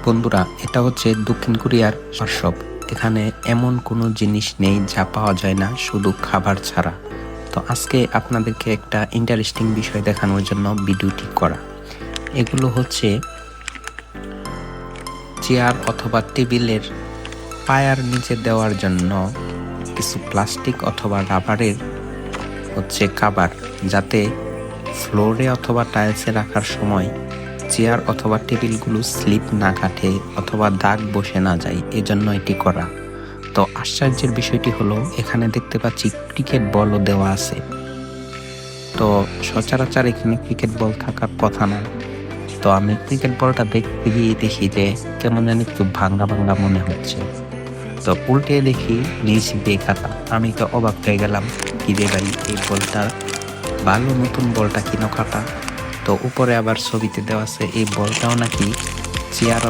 বন্ধুরা, এটা হচ্ছে দক্ষিণ কোরিয়ার শপ। এখানে এমন কোনো জিনিস নেই যা পাওয়া যায় না, শুধু খাবার ছাড়া। তো আজকে আপনাদেরকে একটা ইন্টারেস্টিং বিষয় দেখানোর জন্য ভিডিওটি করা। এগুলো হচ্ছে চেয়ার অথবা টেবিলের পায়ার নিচে দেওয়ার জন্য কিছু প্লাস্টিক অথবা রাবারের হচ্ছে কাভার, যাতে ফ্লোরে অথবা টাইলসে রাখার সময় চেয়ার অথবা টেবিলগুলো স্লিপ না কাটে অথবা দাগ বসে না যায়, এজন্য এটি করা। তো আশ্চর্যের বিষয়টি হলো, এখানে দেখতে পাচ্ছি ক্রিকেট বলও দেওয়া আছে। তো সচরাচর এখানে ক্রিকেট বল থাকার কথা না। তো আমি ক্রিকেট বলটা দেখতে গিয়ে দেখি যে কেমন জানি একটু ভাঙ্গা ভাঙ্গা মনে হচ্ছে। তো উল্টে দেখি নিচ দিয়ে খাতা। আমি তো অবাক হয়ে গেলাম, কি রে ভাই, এই বলটা ভালো, নতুন বলটা কিনো খাতা। তো উপরে আবার ছবিতে দেওয়া আছে এই বলটাও নাকি চেয়ার